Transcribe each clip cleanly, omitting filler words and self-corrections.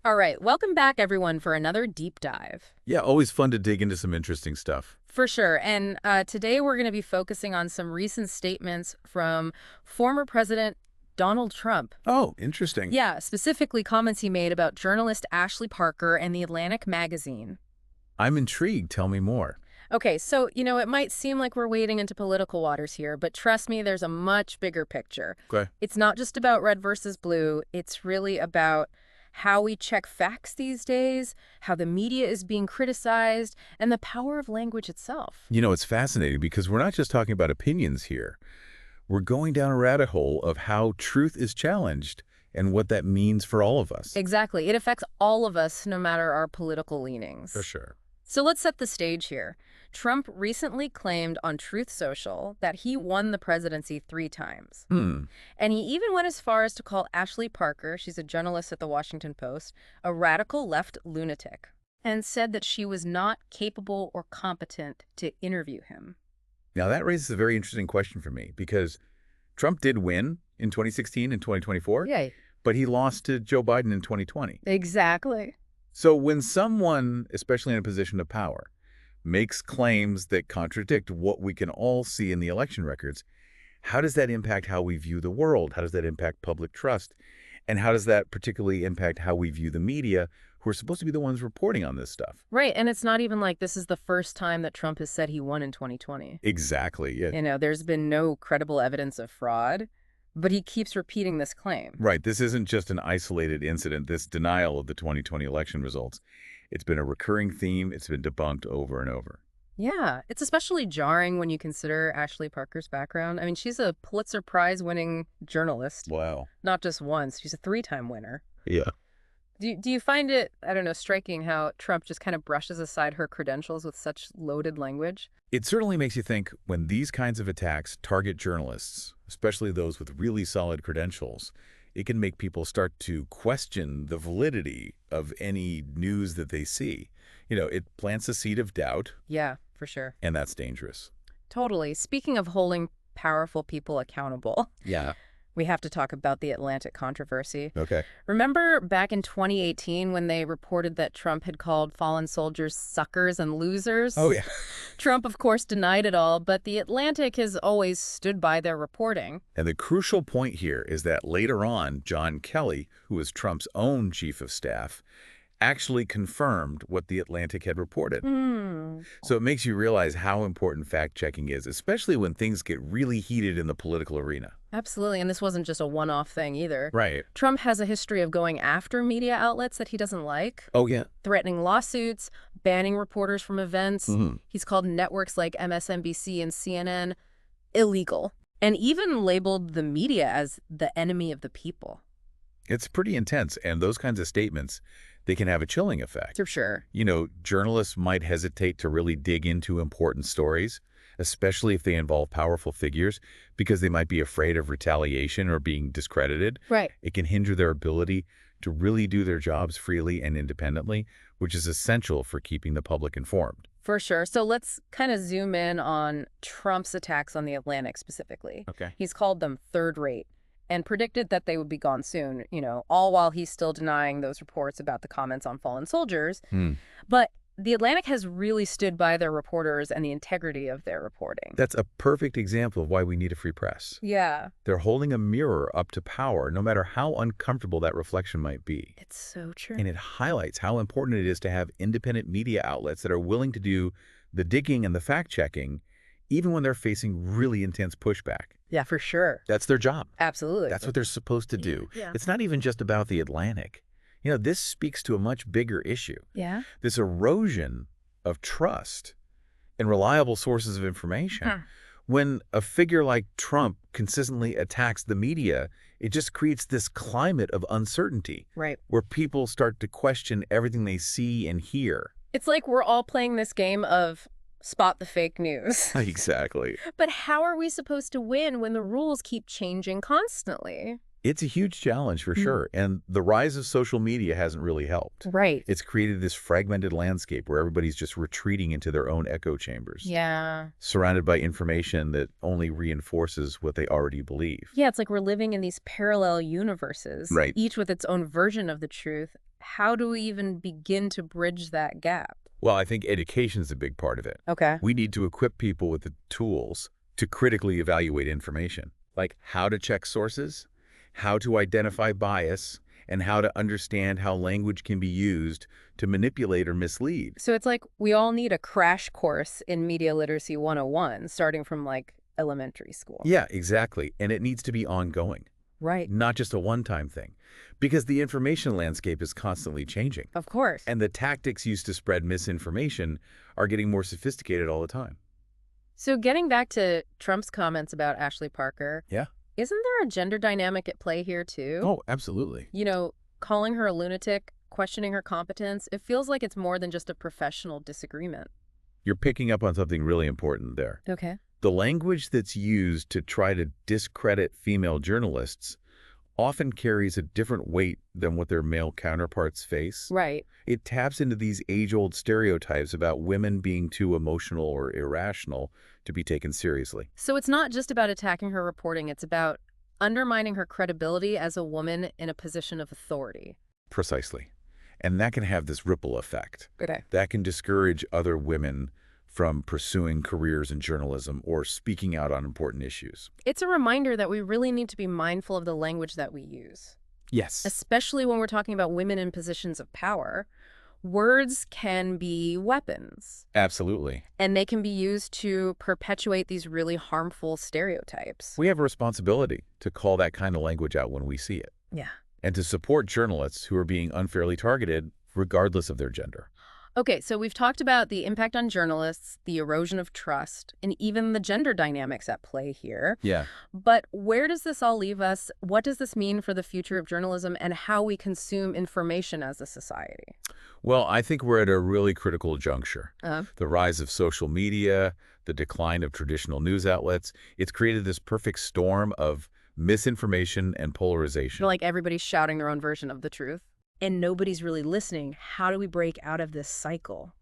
All right, welcome back, everyone, for another deep dive. Yeah, always fun to dig into some interesting stuff. For sure. And today we're going to be focusing on some recent statements from former President Donald Trump. Oh, interesting. Yeah, specifically comments he made about journalist Ashley Parker and the Atlantic magazine. I'm intrigued. Tell me more. Okay, so, it might seem like we're wading into political waters here, but trust me, there's a much bigger picture. Okay. It's not just about red versus blue. It's really about how we check facts these days, how the media is being criticized, and the power of language itself. It's fascinating because we're not just talking about opinions here. We're going down a rabbit hole of how truth is challenged and what that means for all of us. Exactly. It affects all of us, no matter our political leanings. For sure. So let's set the stage here. Trump recently claimed on Truth Social that he won the presidency 3 times. Hmm. And he even went as far as to call Ashley Parker, she's a journalist at the Washington Post, a radical left lunatic, and said that she was not capable or competent to interview him. Now, that raises a very interesting question for me because Trump did win in 2016 and 2024, Yay. but he lost to Joe Biden in 2020. Exactly. So when someone, especially in a position of power, makes claims that contradict what we can all see in the election records, how does that impact how we view the world? How does that impact public trust? And how does that particularly impact how we view the media, who are supposed to be the ones reporting on this stuff? Right, and it's not even like this is the first time that Trump has said he won in 2020. Exactly. Yeah. There's been no credible evidence of fraud, but he keeps repeating this claim. Right. This isn't just an isolated incident, this denial of the 2020 election results. It's been a recurring theme. It's been debunked over and over. Yeah, it's especially jarring when you consider Ashley Parker's background. I mean, she's a Pulitzer Prize-winning journalist. Wow. Not just once, she's a 3-time winner. Yeah. Do you find it, I don't know, striking how Trump just kind of brushes aside her credentials with such loaded language? It certainly makes you think when these kinds of attacks target journalists, especially those with really solid credentials, it can make people start to question the validity of any news that they see. It plants a seed of doubt, Yeah, for sure. and that's dangerous. Totally. Speaking of holding powerful people accountable, Yeah. we have to talk about the Atlantic controversy. Okay. Remember back in 2018 when they reported that Trump had called fallen soldiers suckers and losers? Oh, yeah. Trump, of course, denied it all, but the Atlantic has always stood by their reporting. And the crucial point here is that later on, John Kelly, who was Trump's own chief of staff, actually confirmed what the Atlantic had reported. So it makes you realize how important fact-checking is, especially when things get really heated in the political arena. Absolutely, and this wasn't just a one-off thing either. Right. Trump has a history of going after media outlets that he doesn't like, Oh, yeah. threatening lawsuits, banning reporters from events. Mm-hmm. He's called networks like MSNBC and CNN illegal, and even labeled the media as the enemy of the people. It's pretty intense, and those kinds of statements, they can have a chilling effect. For sure. Journalists might hesitate to really dig into important stories, especially if they involve powerful figures, because they might be afraid of retaliation or being discredited. Right. It can hinder their ability to really do their jobs freely and independently, which is essential for keeping the public informed. For sure. So let's kind of zoom in on Trump's attacks on the Atlantic specifically. Okay. He's called them third rate and predicted that they would be gone soon, all while he's still denying those reports about the comments on fallen soldiers. But the Atlantic has really stood by their reporters and the integrity of their reporting. That's a perfect example of why we need a free press. Yeah. They're holding a mirror up to power, no matter how uncomfortable that reflection might be. It's so true. And it highlights how important it is to have independent media outlets that are willing to do the digging and the fact-checking, even when they're facing really intense pushback. Yeah, for sure. That's their job. Absolutely. That's what they're supposed to do. Yeah. It's not even just about the Atlantic. This speaks to a much bigger issue. Yeah. This erosion of trust and reliable sources of information. When a figure like Trump consistently attacks the media, it just creates this climate of uncertainty. Right. Where people start to question everything they see and hear. It's like we're all playing this game of spot the fake news. Exactly. But how are we supposed to win when the rules keep changing constantly? It's a huge challenge for sure. And the rise of social media hasn't really helped. Right. It's created this fragmented landscape where everybody's just retreating into their own echo chambers. Yeah. Surrounded by information that only reinforces what they already believe. Yeah, it's like we're living in these parallel universes. Right. Each with its own version of the truth. how do we even begin to bridge that gap? Well, I think education is a big part of it. Okay. We need to equip people with the tools to critically evaluate information, like how to check sources, how to identify bias, and how to understand how language can be used to manipulate or mislead. So it's like we all need a crash course in Media Literacy 101, starting from like elementary school. Yeah, exactly. And it needs to be ongoing, Right. not just a one-time thing, because the information landscape is constantly changing. Of course. And the tactics used to spread misinformation are getting more sophisticated all the time. So getting back to Trump's comments about Ashley Parker, Yeah. isn't there a gender dynamic at play here too? Oh, absolutely. You know, calling her a lunatic, questioning her competence, it feels like it's more than just a professional disagreement. You're picking up on something really important there. Okay. The language that's used to try to discredit female journalists often carries a different weight than what their male counterparts face. Right. It taps into these age-old stereotypes about women being too emotional or irrational to be taken seriously. So it's not just about attacking her reporting, it's about undermining her credibility as a woman in a position of authority. Precisely. And that can have this ripple effect. Okay. That can discourage other women from pursuing careers in journalism or speaking out on important issues. It's a reminder that we really need to be mindful of the language that we use, Yes. especially when we're talking about women in positions of power. Words can be weapons, Absolutely. and they can be used to perpetuate these really harmful stereotypes. We have a responsibility to call that kind of language out when we see it, Yeah. and to support journalists who are being unfairly targeted regardless of their gender. Okay, so we've talked about the impact on journalists, the erosion of trust, and even the gender dynamics at play here. Yeah. But where does this all leave us? What does this mean for the future of journalism and how we consume information as a society? Well, I think we're at a really critical juncture. Uh, The rise of social media, the decline of traditional news outlets, it's created this perfect storm of misinformation and polarization. like everybody's shouting their own version of the truth, and nobody's really listening. How do we break out of this cycle?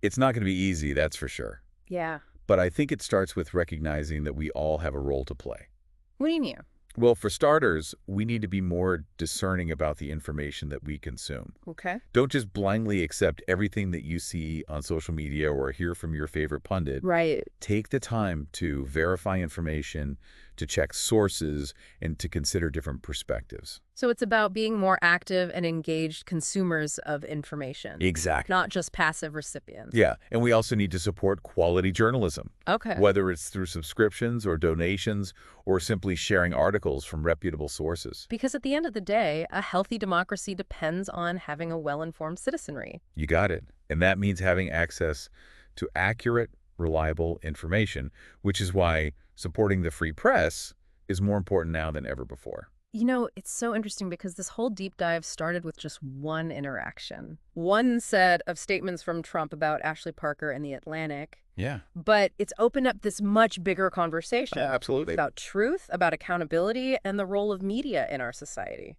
It's not going to be easy, that's for sure. Yeah. But I think it starts with recognizing that we all have a role to play. What do you mean? Well, for starters, we need to be more discerning about the information that we consume. Okay. Don't just blindly accept everything that you see on social media or hear from your favorite pundit. Right. Take the time to verify information, to check sources, and to consider different perspectives. So it's about being more active and engaged consumers of information, Exactly. not just passive recipients. Yeah, and we also need to support quality journalism, Okay. whether it's through subscriptions or donations or simply sharing articles from reputable sources. Because at the end of the day, a healthy democracy depends on having a well-informed citizenry. You got it. And that means having access to accurate, reliable information, which is why supporting the free press is more important now than ever before. You know, it's so interesting because this whole deep dive started with just one interaction. One set of statements from Trump about Ashley Parker and the Atlantic, Yeah, but it's opened up this much bigger conversation absolutely. about truth, about accountability, and the role of media in our society.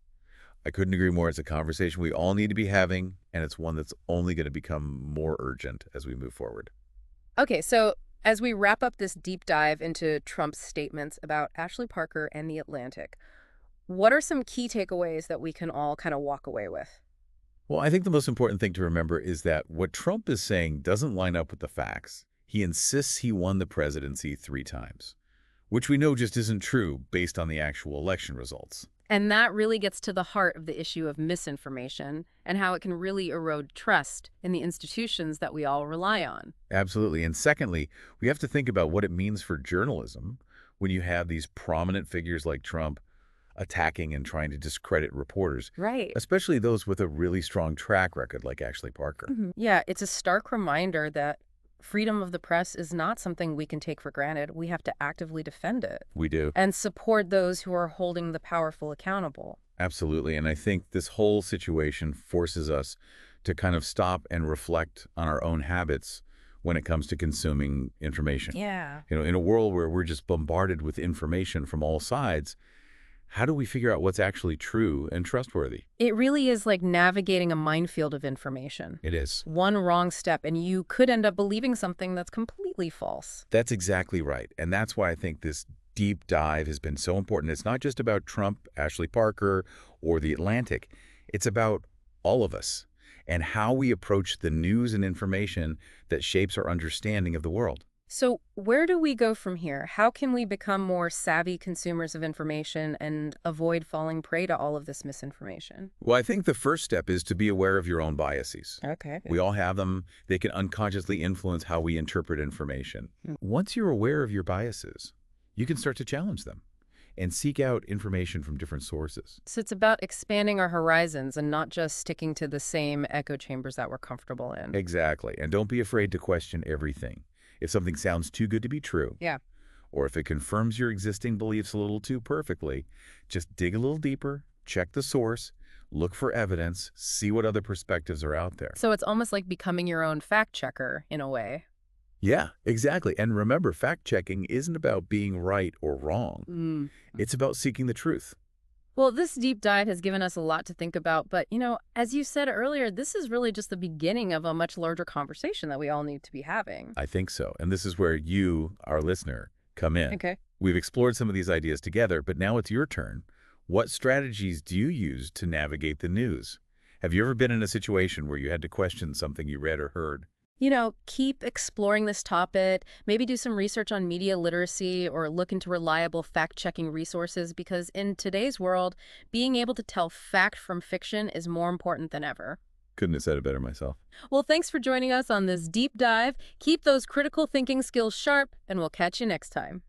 I couldn't agree more. It's a conversation we all need to be having, and it's one that's only going to become more urgent as we move forward. Okay, so as we wrap up this deep dive into Trump's statements about Ashley Parker and the Atlantic, what are some key takeaways that we can all kind of walk away with? Well, I think the most important thing to remember is that what Trump is saying doesn't line up with the facts. He insists he won the presidency 3 times, which we know just isn't true based on the actual election results. And that really gets to the heart of the issue of misinformation and how it can really erode trust in the institutions that we all rely on. Absolutely. And secondly, we have to think about what it means for journalism when you have these prominent figures like Trump attacking and trying to discredit reporters, Right. especially those with a really strong track record like Ashley Parker. Yeah, it's a stark reminder that freedom of the press is not something we can take for granted. We have to actively defend it We do. and support those who are holding the powerful accountable. Absolutely. And I think this whole situation forces us to kind of stop and reflect on our own habits when it comes to consuming information. Yeah. You know, in a world where we're just bombarded with information from all sides, how do we figure out what's actually true and trustworthy? It really is like navigating a minefield of information. It is. One wrong step and you could end up believing something that's completely false. That's exactly right. And that's why I think this deep dive has been so important. It's not just about Trump, Ashley Parker, or the Atlantic. It's about all of us, and how we approach the news and information that shapes our understanding of the world. So where do we go from here? How can we become more savvy consumers of information and avoid falling prey to all of this misinformation? Well, I think the first step is to be aware of your own biases. Okay. We all have them. They can unconsciously influence how we interpret information. Once you're aware of your biases, you can start to challenge them and seek out information from different sources. So it's about expanding our horizons and not just sticking to the same echo chambers that we're comfortable in. Exactly. And don't be afraid to question everything. If something sounds too good to be true, Yeah. or if it confirms your existing beliefs a little too perfectly, just dig a little deeper, check the source, look for evidence, see what other perspectives are out there. So it's almost like becoming your own fact checker in a way. Yeah, exactly. And remember, fact-checking isn't about being right or wrong. It's about seeking the truth. Well, this deep dive has given us a lot to think about, but, as you said earlier, this is really just the beginning of a much larger conversation that we all need to be having. I think so. And this is where you, our listener, come in. Okay. We've explored some of these ideas together, but now it's your turn. What strategies do you use to navigate the news? Have you ever been in a situation where you had to question something you read or heard? Keep exploring this topic, maybe do some research on media literacy or look into reliable fact-checking resources because in today's world, being able to tell fact from fiction is more important than ever. Couldn't have said it better myself. Well, thanks for joining us on this deep dive. Keep those critical thinking skills sharp, and we'll catch you next time.